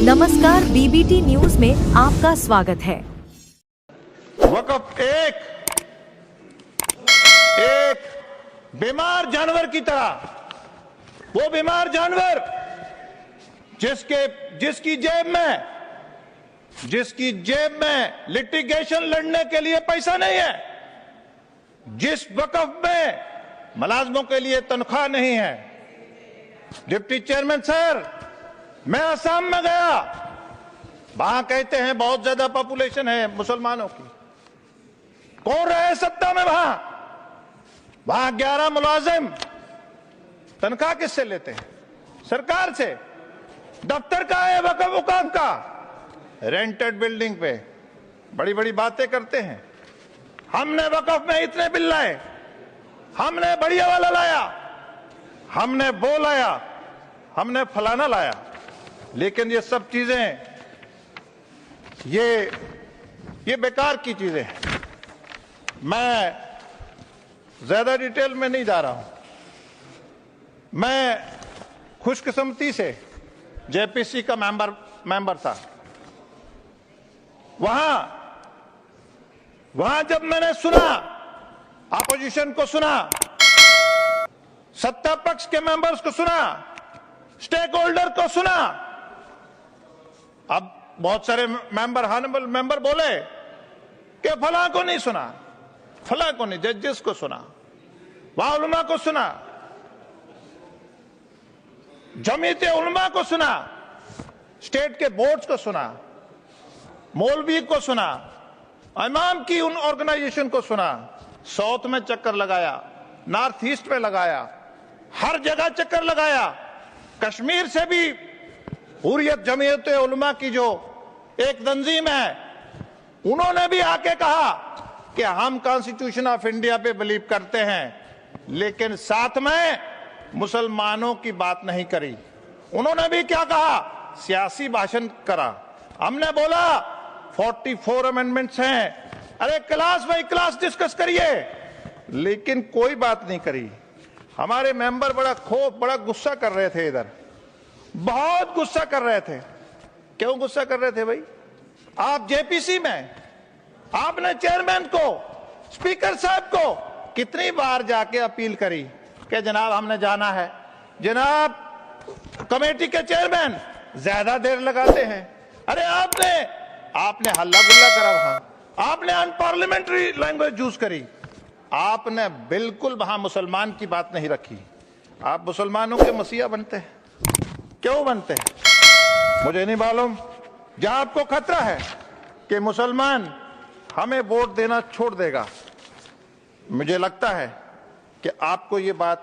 नमस्कार, BBT news में आपका स्वागत है। वक्फ एक बीमार जानवर की तरह, वो बीमार जानवर जिसकी जेब में लिटिगेशन लड़ने के लिए पैसा नहीं है, जिस वक्फ में मुलाजमों के लिए तनख्वाह नहीं है। डिप्टी चेयरमैन सर, मैं असम में गया, वहां कहते हैं बहुत ज्यादा पॉपुलेशन है मुसलमानों की। कौन रहे सत्ता में? वहां 11 मुलाजिम तनख्वाह किससे लेते हैं? सरकार से। दफ्तर का है वक्फ हुकाम का, रेंटेड बिल्डिंग पे बड़ी बड़ी बातें करते हैं। हमने वक्फ में इतने बिल लाए, हमने बढ़िया वाला लाया, हमने वो लाया, हमने फलाना लाया, लेकिन ये सब चीजें ये बेकार की चीजें हैं। मैं ज्यादा डिटेल में नहीं जा रहा हूं। मैं खुशकिस्मती से जेपीसी का मेंबर था। वहां जब मैंने सुना, अपोजिशन को सुना, सत्ता पक्ष के मेंबर्स को सुना, स्टेक होल्डर को सुना, अब बहुत सारे हानबल मेंबर बोले कि फला को नहीं सुना, फला को नहीं, जजेस को सुना, वहां उलमा को सुना, जमीयत उलमा को सुना, स्टेट के बोर्ड्स को सुना, मौलवी को सुना, इमाम की उन ऑर्गेनाइजेशन को सुना, साउथ में चक्कर लगाया, नॉर्थ ईस्ट में लगाया, हर जगह चक्कर लगाया। कश्मीर से भी हुर्रियत जमीयत उलमा की जो एक तंजीम है, उन्होंने भी आके कहा कि हम कॉन्स्टिट्यूशन ऑफ इंडिया पे बिलीव करते हैं, लेकिन साथ में मुसलमानों की बात नहीं करी। उन्होंने भी क्या कहा? सियासी भाषण करा। हमने बोला 44 अमेंडमेंट्स हैं, अरे क्लास बाई क्लास डिस्कस करिए, लेकिन कोई बात नहीं करी। हमारे मेंबर बड़ा गुस्सा कर रहे थे, इधर बहुत गुस्सा कर रहे थे। क्यों गुस्सा कर रहे थे भाई? आप जेपीसी में, आपने चेयरमैन को, स्पीकर साहब को कितनी बार जाके अपील करी कि जनाब हमने जाना है। जनाब कमेटी के चेयरमैन ज्यादा देर लगाते हैं। अरे आपने हल्ला गुल्ला करा, वहां आपने अनपार्लियामेंट्री लैंग्वेज यूज करी, आपने बिल्कुल वहां मुसलमान की बात नहीं रखी। आप मुसलमानों के मसीहा बनते हैं। क्यों बनते हैं मुझे नहीं मालूम। जहां आपको खतरा है कि मुसलमान हमें वोट देना छोड़ देगा, मुझे लगता है कि आपको ये बात,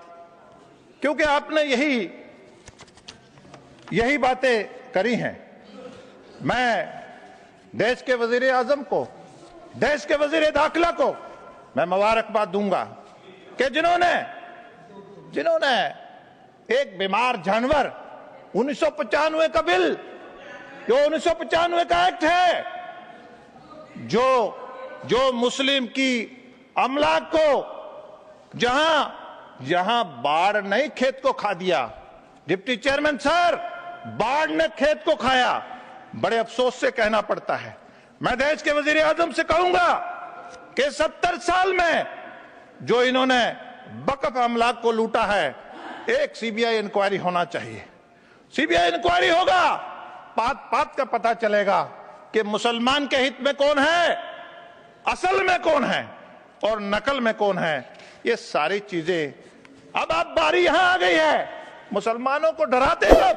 क्योंकि आपने यही बातें करी हैं। मैं देश के वजीर आजम को, देश के वजीर दाखिला को मैं मुबारकबाद दूंगा कि जिन्होंने एक बीमार जानवर, 1995 का बिल, जो 1995 का एक्ट है, जो मुस्लिम की अमलाक को जहां बाढ़ नहीं खेत को खा दिया। डिप्टी चेयरमैन सर, बाढ़ ने खेत को खाया। बड़े अफसोस से कहना पड़ता है। मैं देश के वजीर आजम से कहूंगा कि 70 साल में जो इन्होंने वक्फ अमलाक को लूटा है, एक सीबीआई इंक्वायरी होना चाहिए। सीबीआई इंक्वायरी होगा, बात का पता चलेगा कि मुसलमान के हित में कौन है, असल में कौन है और नकल में कौन है। ये सारी चीजें अब बारी यहां आ गई है, मुसलमानों को डराते हैं।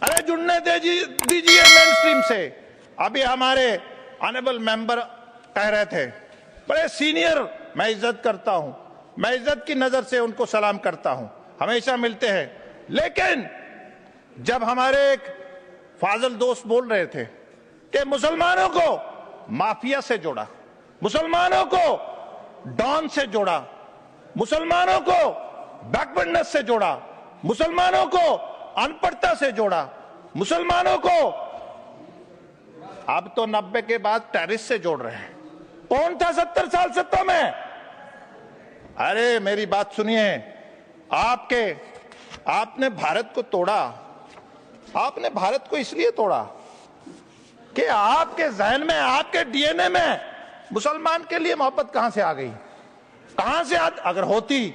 अरे जुड़ने दीजिए मेन स्ट्रीम से। अभी हमारे ऑनरेबल मेंबर कह रहे थे, बड़े सीनियर, मैं इज्जत करता हूं, मैं इज्जत की नजर से उनको सलाम करता हूं, हमेशा मिलते हैं, लेकिन जब हमारे एक फाजल दोस्त बोल रहे थे कि मुसलमानों को माफिया से जोड़ा, मुसलमानों को डॉन से जोड़ा, मुसलमानों को बैकवर्डनेस से जोड़ा, मुसलमानों को अनपढ़ता से जोड़ा, मुसलमानों को अब तो 90 के बाद टेररिस्ट से जोड़ रहे हैं। कौन था 70 साल सत्ता में? अरे मेरी बात सुनिए, आपने भारत को तोड़ा, आपने भारत को इसलिए तोड़ा कि आपके जहन में, आपके डीएनए में मुसलमान के लिए मोहब्बत कहां से आ गई? कहां से अगर होती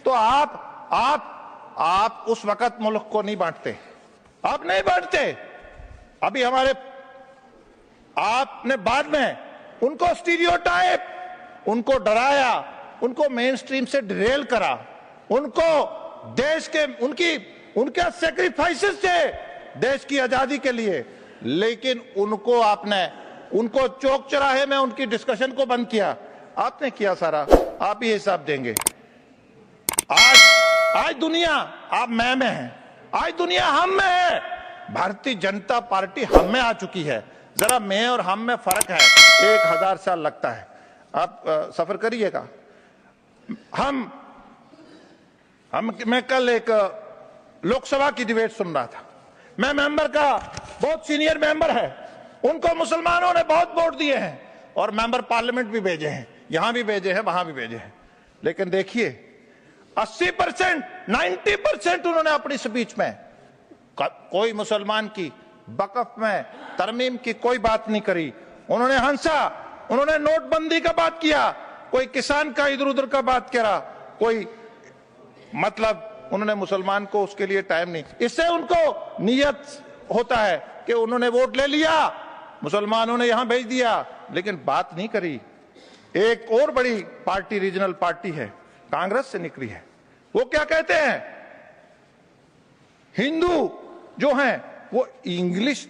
तो आप उस वक्त मुल्क को नहीं बांटते। आप नहीं बांटते। अभी आपने बाद में उनको स्टीरियोटाइप, उनको डराया, उनको मेन स्ट्रीम से डिरेल करा, उनको देश के उनके सेक्रीफाइसेस थे देश की आजादी के लिए, लेकिन उनको चौक चौराहे में उनकी डिस्कशन को बंद किया। आपने किया सारा, आप ही हिसाब देंगे। आज दुनिया आप मैं में है, आज दुनिया हम में है। भारतीय जनता पार्टी हम में आ चुकी है। जरा मैं और हम में फर्क है, 1000 साल लगता है। आप सफर करिएगा। मैं कल एक लोकसभा की डिबेट सुन रहा था। मैं मेंबर का, बहुत सीनियर मेंबर है, उनको मुसलमानों ने बहुत वोट दिए हैं और मेंबर पार्लियामेंट भी भेजे हैं, यहां भी भेजे हैं, वहां भी भेजे हैं। लेकिन देखिए 80%, 90% उन्होंने अपनी स्पीच में कोई मुसलमान की वक्फ में तरमीम की कोई बात नहीं करी। उन्होंने हंसा, उन्होंने नोटबंदी का बात किया, कोई किसान का इधर उधर का बात करा, कोई मतलब उन्होंने मुसलमान को उसके लिए टाइम नहीं। इससे उनको नियत होता है कि उन्होंने वोट ले लिया, मुसलमानों ने यहां भेज दिया, लेकिन बात नहीं करी। एक और बड़ी पार्टी, रीजनल पार्टी है, कांग्रेस से निकली है, वो क्या कहते हैं? हिंदू जो हैं वो इंग्लिश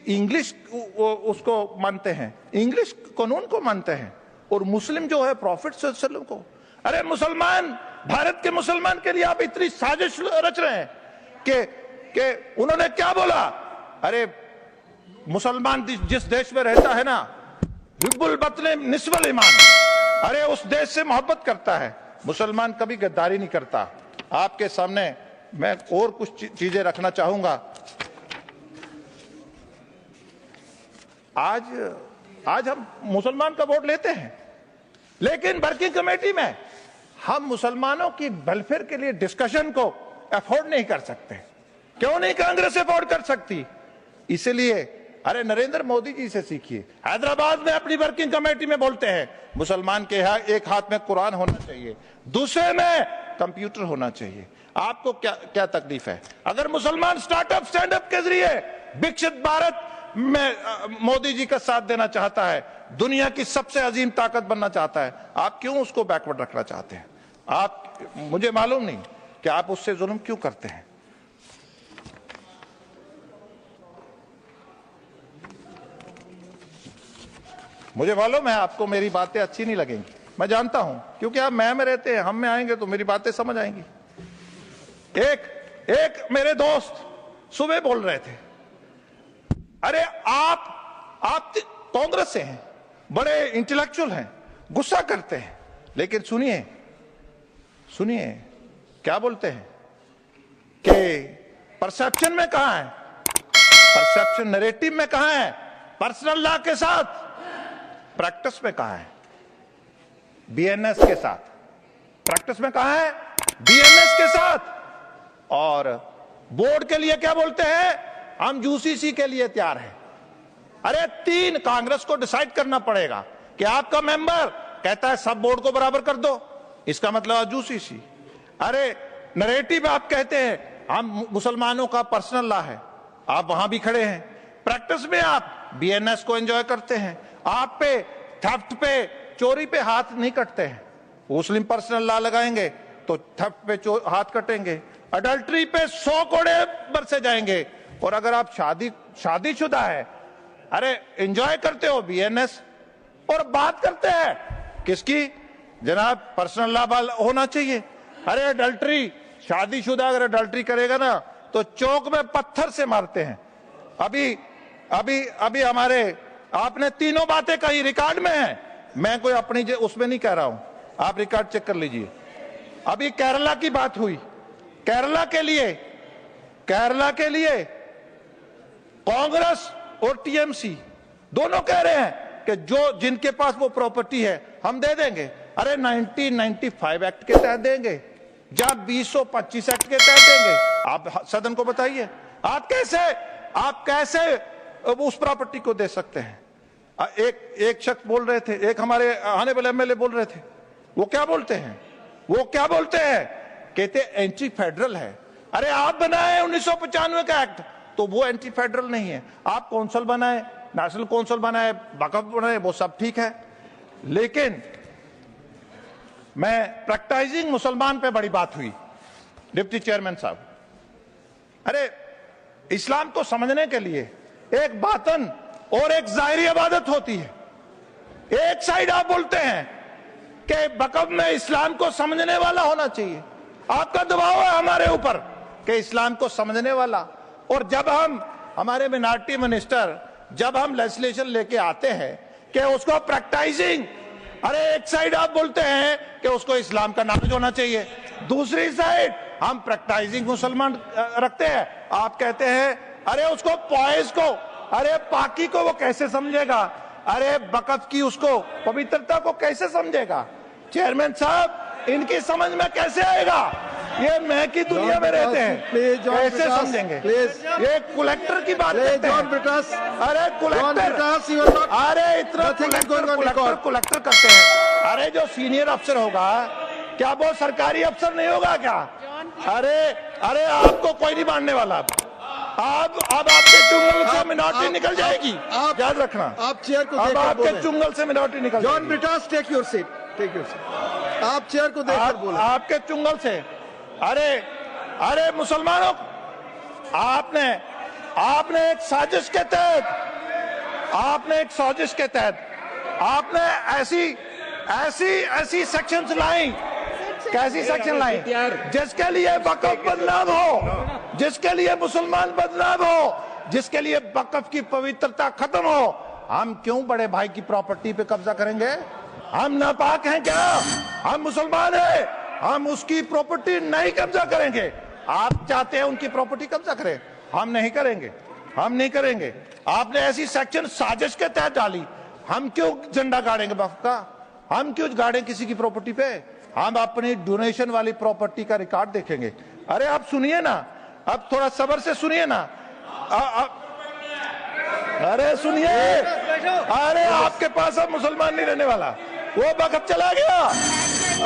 उसको मानते हैं, इंग्लिश कानून को मानते हैं, और मुस्लिम जो है प्रॉफिट सल्लल्लाहु अलैहि वसल्लम को। अरे मुसलमान, भारत के मुसलमान के लिए आप इतनी साजिश रच रहे हैं कि उन्होंने क्या बोला? अरे मुसलमान जिस देश में रहता है ना, हिब्बुल बतने निस्वल ईमान, अरे उस देश से मोहब्बत करता है। मुसलमान कभी गद्दारी नहीं करता। आपके सामने मैं और कुछ चीजें रखना चाहूंगा। आज हम मुसलमान का वोट लेते हैं, लेकिन वर्किंग कमेटी में हम मुसलमानों की वेलफेयर के लिए डिस्कशन को अफोर्ड नहीं कर सकते। क्यों नहीं कांग्रेस अफोर्ड कर सकती? इसलिए अरे नरेंद्र मोदी जी से सीखिए। हैदराबाद में अपनी वर्किंग कमेटी में बोलते हैं मुसलमान के एक हाथ में कुरान होना चाहिए, दूसरे में कंप्यूटर होना चाहिए। आपको क्या तकलीफ है? अगर मुसलमान स्टार्टअप स्टैंडअप के जरिए विकसित भारत में मोदी जी का साथ देना चाहता है, दुनिया की सबसे अजीम ताकत बनना चाहता है, आप क्यों उसको बैकवर्ड रखना चाहते हैं? मुझे मालूम नहीं कि आप उससे जुल्म क्यों करते हैं। मुझे मालूम है आपको मेरी बातें अच्छी नहीं लगेंगी, मैं जानता हूं, क्योंकि आप मैं में रहते हैं, हम में आएंगे तो मेरी बातें समझ आएंगी। एक मेरे दोस्त सुबह बोल रहे थे, अरे आप कांग्रेस से हैं, बड़े इंटेलेक्चुअल हैं, गुस्सा करते हैं, लेकिन सुनिए क्या बोलते हैं कि परसेप्शन में कहां है, परसेप्शन नैरेटिव में कहां है, पर्सनल लॉ के साथ, प्रैक्टिस में कहां है, बीएनएस के साथ। प्रैक्टिस में कहां है? बीएनएस के साथ। और बोर्ड के लिए क्या बोलते हैं? हम यूसीसी के लिए तैयार हैं। अरे 3 कांग्रेस को डिसाइड करना पड़ेगा कि आपका मेंबर कहता है सब बोर्ड को बराबर कर दो, इसका मतलब यूसीसी। अरे नैरेटिव आप कहते हैं हम मुसलमानों का पर्सनल लॉ है, आप वहां भी खड़े हैं। प्रैक्टिस में आप बीएनएस को एंजॉय करते हैं। आप पे थेफ्ट पे, चोरी पे हाथ नहीं कटते हैं। मुस्लिम पर्सनल लॉ लगाएंगे तो थेफ्ट पे हाथ कटेंगे, अडल्ट्री पे 100 कोड़े बरसे जाएंगे। और अगर आप शादीशुदा है, अरे एंजॉय करते हो बीएनएस, और बात करते हैं किसकी? जनाब पर्सनल लॉ होना चाहिए। अरे अडल्ट्री, शादीशुदा अगर अडल्ट्री करेगा ना तो चौक में पत्थर से मारते हैं। अभी हमारे आपने तीनों बातें कही, रिकॉर्ड में है, मैं कोई अपनी उसमें नहीं कह रहा हूं, आप रिकॉर्ड चेक कर लीजिए। अभी केरला की बात हुई, केरला के लिए कांग्रेस और टीएमसी दोनों कह रहे हैं कि जिनके पास वो प्रॉपर्टी है हम दे देंगे। अरे 1995 एक्ट के तहत देंगे या 2025 एक्ट के तहत देंगे? आप सदन को बताइए, आप कैसे आप कैसे उस प्रॉपर्टी को दे सकते हैं? एक शख्स बोल रहे थे, एक हमारे आने वाले एमएलए बोल रहे थे, वो क्या बोलते हैं? कहते एंटी फेडरल है। अरे आप बनाए 1995 का एक्ट, तो वो एंटी फेडरल नहीं है। आप कौंसिल बनाए, नेशनल कौंसिल बनाए, वक्फ बनाए, वो सब ठीक है, लेकिन मैं प्रैक्टिसिंग मुसलमान पे बड़ी बात हुई डिप्टी चेयरमैन साहब। अरे इस्लाम को समझने के लिए एक बातन और एक जाहिरी इबादत होती है। एक साइड आप बोलते हैं कि वक्फ में इस्लाम को समझने वाला होना चाहिए, आपका दबाव है हमारे ऊपर कि इस्लाम को समझने वाला, और जब हम हमारे मिनॉरिटी मिनिस्टर जब हम लेजिस्लेशन लेके आते हैं कि उसको प्रैक्टिसिंग, अरे एक साइड आप बोलते हैं कि उसको इस्लाम का नॉलेज होना चाहिए, दूसरी साइड हम प्रैक्टिसिंग मुसलमान रखते हैं। आप कहते हैं अरे उसको पॉइज को, अरे पाकी को वो कैसे समझेगा? अरे वक्फ की उसको पवित्रता को कैसे समझेगा? चेयरमैन साहब, इनकी समझ में कैसे आएगा? ये मैं की दुनिया में रहते हैं, कैसे समझेंगे? ये कलेक्टर की बात करते हैं। अरे कलेक्टर, अरे इतना कलेक्टर करते हैं। अरे जो सीनियर अफसर होगा, क्या वो सरकारी अफसर नहीं होगा क्या? अरे आपको कोई नहीं मानने वाला। अब आपके चुंगल से मिनॉरिटी निकल जाएगी, याद रखना। आप चेयर को अब आपके चुंगल से मिनॉरिटी निकल जाएगी। John Brittas, take your seat. आप चेयर को देखकर बोलें। आपके चुंगल से, अरे मुसलमानों, आपने एक साजिश के तहत आपने ऐसी सेक्शंस लाई, कैसी सेक्शन लाई जिसके लिए वक्फ बदनाम हो, जिसके लिए मुसलमान बदनाम हो, जिसके लिए वक्फ की पवित्रता खत्म हो। हम क्यों बड़े भाई की प्रॉपर्टी पे कब्जा करेंगे? हम नापाक हैं क्या? हम मुसलमान हैं, हम उसकी प्रॉपर्टी नहीं कब्जा करेंगे। आप चाहते हैं उनकी प्रॉपर्टी कब्जा करें, हम नहीं करेंगे। आपने ऐसी सेक्शन साजिश के तहत डाली, हम क्यों झंडा गाड़ेंगे वक्फ का? हम क्यों गाड़ें किसी की प्रॉपर्टी पे? हम अपनी डोनेशन वाली प्रॉपर्टी का रिकॉर्ड देखेंगे। अरे आप सुनिए ना, अब थोड़ा सब्र से सुनिए ना। अरे सुनिए, अरे आपके पास अब मुसलमान नहीं रहने वाला, वो वक्त चला गया,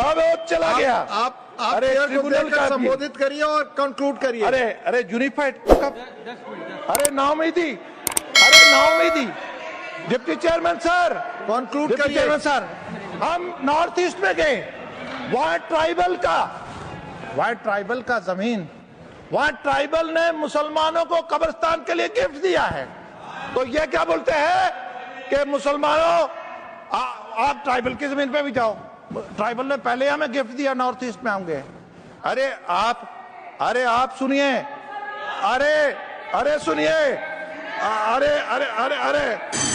अब वो चला गया। आप अरे ट्रिब्यूनल का संबोधित करिए और कंक्लूड करिए। अरे यूनिफाइड, अरे नाउमीदी, डिप्टी चेयरमैन सर, कंक्लूड करिए। चेयरमैन सर, हम नॉर्थ ईस्ट में गए, वहां ट्राइबल का जमीन, वहां ट्राइबल ने मुसलमानों को कब्रिस्तान के लिए गिफ्ट दिया है। तो ये क्या बोलते हैं कि मुसलमानों आप ट्राइबल की जमीन पे भी जाओ, ट्राइबल ने पहले हमें गिफ्ट दिया, नॉर्थ ईस्ट में हम गए। अरे आप सुनिए, अरे सुनिए,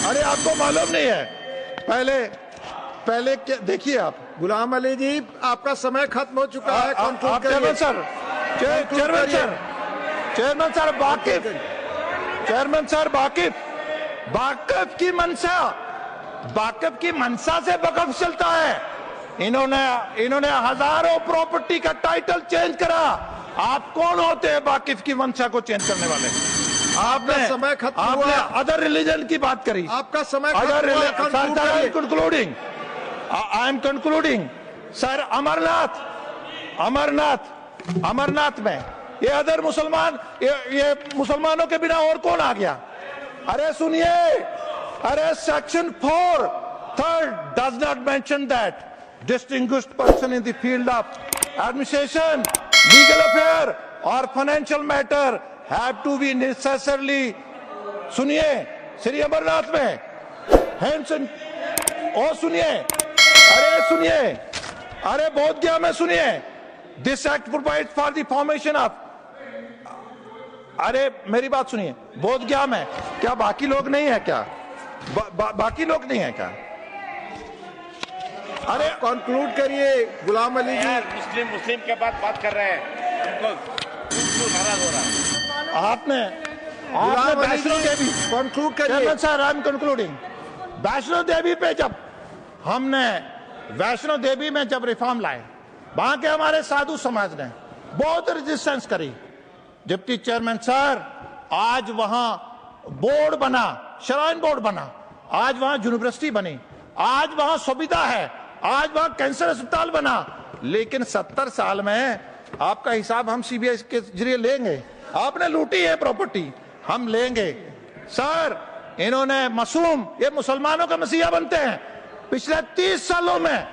अरे आपको मालूम नहीं है, पहले क्या देखिए आप। गुलाम अली जी, आपका समय खत्म हो चुका है, कंक्लूड करिए। चेयरमैन सर वाकिफ की मंशा से वक्फ चलता है। इन्होंने हजारों प्रॉपर्टी का टाइटल चेंज करा। आप कौन होते हैं वाकिफ की मंशा को चेंज करने वाले? आपने समय खत्म हुआ। अदर रिलीजन की बात करी, आपका समय खत्म हुआ। I am concluding sir. Amarnath में ये अदर मुसलमान, ये मुसलमानों के बिना और कौन आ गया? अरे सुनिए, अरे section 4(3) does not mention that distinguished person in the field of administration, legal affair or financial matter have to be necessarily, सुनिए, श्री अमरनाथ में हैंसन, और सुनिए, अरे बोध गया में सुनिए, this act provide for the formation of, अरे मेरी बात सुनिए, बोध गया में क्या बाकी लोग नहीं है क्या? बाकी लोग नहीं है क्या? अरे कंक्लूड करिए गुलाम अली जी। मुस्लिम के बाद बात कर रहे हैं, उनको नाराज हो रहा है। आपने वैष्णो देवी, कंक्लूड करिए sir. I am concluding. Vaishno Devi पे जब हमने वैष्णो देवी में जब रिफॉर्म लाए, वहां के हमारे साधु समाज ने बहुत रेजिस्टेंस करी। डिप्टी चेयरमैन सर, आज वहां बोर्ड बना, श्राइन बोर्ड बना, आज वहां यूनिवर्सिटी बनी, आज वहां सुविधा है, आज वहां कैंसर अस्पताल बना। लेकिन 70 साल में आपका हिसाब हम सीबीआई के जरिए लेंगे। आपने लूटी है प्रॉपर्टी, हम लेंगे। सर, इन्होंने मासूम, ये मुसलमानों का मसीहा बनते हैं। पिछले 30 सालों में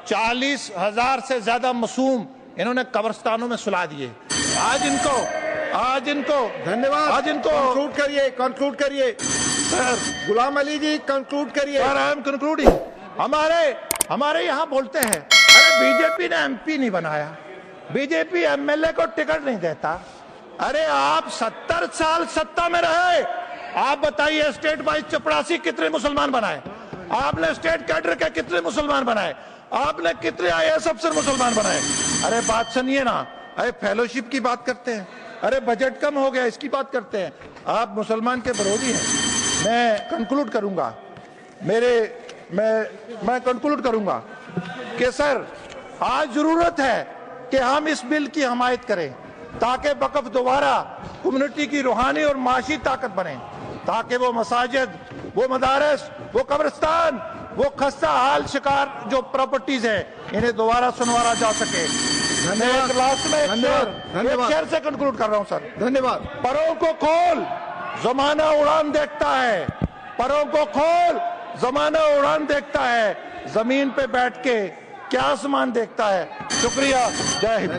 40,000 से ज्यादा मासूम इन्होंने कब्रिस्तानों में सुला दिए। आज इनको धन्यवाद। आज इनको कंक्लूड करिए सर, गुलाम अली जी, कंक्लूड करिए। Sir, I am concluding. हमारे यहाँ बोलते हैं, अरे बीजेपी ने एमपी नहीं बनाया, बीजेपी एमएलए को टिकट नहीं देता। अरे आप 70 साल सत्ता में रहे, आप बताइए स्टेट वाइज चपरासी कितने मुसलमान बनाए? आपने स्टेट कैडर के कितने मुसलमान बनाए? आपने कितने आईएएस अफसर मुसलमान बनाए? अरे बात सुनिए ना, अरे फेलोशिप की बात करते हैं, अरे बजट कम हो गया इसकी बात करते हैं। आप मुसलमान के विरोधी हैं। मैं कंक्लूड करूंगा, मैं कंक्लूड करूंगा कि सर, आज जरूरत है कि हम इस बिल की हमायत करें ताकि वक्फ दोबारा कम्युनिटी की रूहानी और माशी ताकत बने, ताकि वो मसाजिद, वो मदारस, वो कब्रिस्तान, वो खस्ता हाल शिकार जो प्रॉपर्टीज है, इन्हें दोबारा सुनवारा जा सके। धन्यवाद। लास्ट में धन्यवाद। शेर से कंक्लूड कर रहा हूं सर। धन्यवाद। परों को खोल, जमाना उड़ान देखता है। परों को खोल, जमाना उड़ान देखता है। जमीन पे बैठ के क्या आसमान देखता है। शुक्रिया, जय हिंद।